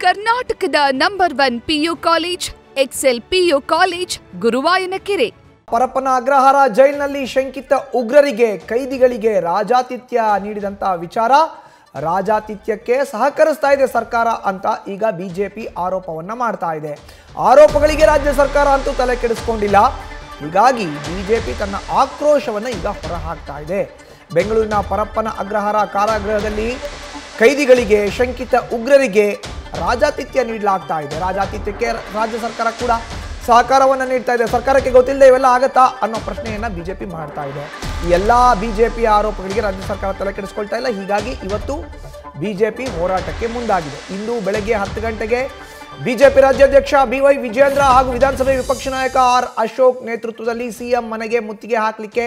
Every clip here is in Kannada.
ಕರ್ನಾಟಕದ number 1 PU college Excel PU college Guruvayanakere. Parappana Agrahara ಜೈಲಿನಲ್ಲಿ ಶಂಕಿತ ಉಗ್ರರಿಗೆ ಕೈದಿಗಳಿಗೆ ರಾಜಾತಿಥ್ಯ ನೀಡಿದಂತ ವಿಚಾರ, ರಾಜಾತಿಥ್ಯಕ್ಕೆ ಸಹಕರಿಸ್ತಾ ಇದೆ ಸರ್ಕಾರ ಅಂತ ಈಗ ಬಿಜೆಪಿ ಆರೋಪವನ್ನ ಮಾಡ್ತಾ ಇದೆ. ಆರೋಪಗಳಿಗೆ ರಾಜ್ಯ ಸರ್ಕಾರ ಅಂತೂ ತಲೆ ಕೆಡಿಸಿಕೊಂಡಿಲ್ಲ. ಹೀಗಾಗಿ ಬಿಜೆಪಿ ತನ್ನ ಆಕ್ರೋಶವನ್ನ ಈಗ ಹೊರಹಾಕ್ತಾ ಇದೆ. ಬೆಂಗಳೂರಿನ ಪರಪ್ಪನ ಅಗ್ರಹಾರ ಕಾರಾಗೃಹದಲ್ಲಿ ಕೈದಿಗಳಿಗೆ ಶಂಕಿತ ಉಗ್ರರಿಗೆ ರಾಜಾತಿಥ್ಯ ನೀಡಲಾಗ್ತಾ ಇದೆ. ರಾಜಾತಿಥ್ಯಕ್ಕೆ ರಾಜ್ಯ ಸರ್ಕಾರ ಕೂಡ ಸಹಕಾರವನ್ನು ನೀಡ್ತಾ ಇದೆ. ಸರ್ಕಾರಕ್ಕೆ ಗೊತ್ತಿಲ್ಲದೆ ಇವೆಲ್ಲ ಆಗತ್ತಾ ಅನ್ನೋ ಪ್ರಶ್ನೆಯನ್ನ ಬಿಜೆಪಿ ಮಾಡ್ತಾ ಇದೆ. ಈ ಎಲ್ಲ ಬಿಜೆಪಿಯ ಆರೋಪಗಳಿಗೆ ರಾಜ್ಯ ಸರ್ಕಾರ ತಲೆ ಕೆಡಿಸ್ಕೊಳ್ತಾ ಇಲ್ಲ. ಹೀಗಾಗಿ ಇವತ್ತು ಬಿಜೆಪಿ ಹೋರಾಟಕ್ಕೆ ಮುಂದಾಗಿದೆ. ಇಂದು ಬೆಳಗ್ಗೆ 10 ಗಂಟೆಗೆ ಬಿಜೆಪಿ ರಾಜ್ಯಾಧ್ಯಕ್ಷ BY ವಿಜೇಂದ್ರ ಹಾಗೂ ವಿಧಾನಸಭೆ ವಿಪಕ್ಷ ನಾಯಕ R ಅಶೋಕ್ ನೇತೃತ್ವದಲ್ಲಿ ಸಿಎಂ ಮನೆಗೆ ಮುತ್ತಿಗೆ ಹಾಕಲಿಕ್ಕೆ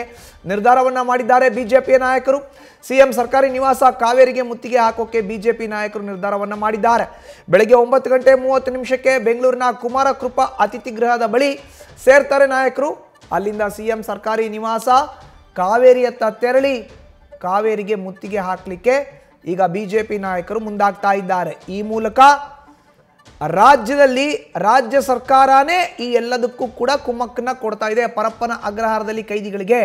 ನಿರ್ಧಾರವನ್ನ ಮಾಡಿದ್ದಾರೆ ಬಿಜೆಪಿಯ ನಾಯಕರು. ಸಿಎಂ ಸರ್ಕಾರಿ ನಿವಾಸ ಕಾವೇರಿಗೆ ಮುತ್ತಿಗೆ ಹಾಕೋಕೆ ಬಿಜೆಪಿ ನಾಯಕರು ನಿರ್ಧಾರವನ್ನ ಮಾಡಿದ್ದಾರೆ. ಬೆಳಗ್ಗೆ 9:30 ಬೆಂಗಳೂರಿನ ಕುಮಾರ ಕೃಪಾ ಅತಿಥಿ ಗೃಹದ ಬಳಿ ಸೇರ್ತಾರೆ ನಾಯಕರು. ಅಲ್ಲಿಂದ ಸಿಎಂ ಸರ್ಕಾರಿ ನಿವಾಸ ಕಾವೇರಿಯತ್ತ ತೆರಳಿ ಕಾವೇರಿಗೆ ಮುತ್ತಿಗೆ ಹಾಕಲಿಕ್ಕೆ ಈಗ ಬಿಜೆಪಿ ನಾಯಕರು ಮುಂದಾಗ್ತಾ ಇದ್ದಾರೆ. ಈ ಮೂಲಕ ರಾಜ್ಯದಲ್ಲಿ ರಾಜ್ಯ ಸರ್ಕಾರನೇ ಈ ಎಲ್ಲದಕ್ಕೂ ಕೂಡ ಕುಮ್ಮಕ್ಕನ್ನ ಕೊಡ್ತಾ ಇದೆ. ಪರಪ್ಪನ ಅಗ್ರಹಾರದಲ್ಲಿ ಕೈದಿಗಳಿಗೆ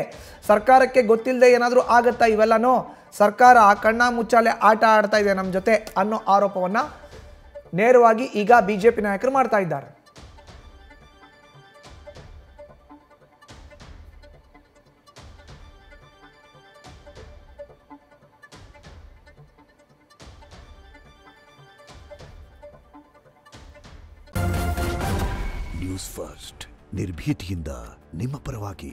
ಸರ್ಕಾರಕ್ಕೆ ಗೊತ್ತಿಲ್ಲದೆ ಏನಾದರೂ ಆಗತ್ತಾ ಇವೆಲ್ಲನೋ, ಸರ್ಕಾರ ಕಣ್ಣ ಮುಚ್ಚಾಲೆ ಆಟ ಆಡ್ತಾ ಇದೆ ನಮ್ಮ ಜೊತೆ ಅನ್ನೋ ಆರೋಪವನ್ನ ನೇರವಾಗಿ ಈಗ ಬಿಜೆಪಿ ನಾಯಕರು ಮಾಡ್ತಾ ಇದ್ದಾರೆ. ನ್ಯೂಸ್ ಫಸ್ಟ್ ನಿರ್ಭೀತಿಯಿಂದ ನಿಮ್ಮ ಪರವಾಗಿ.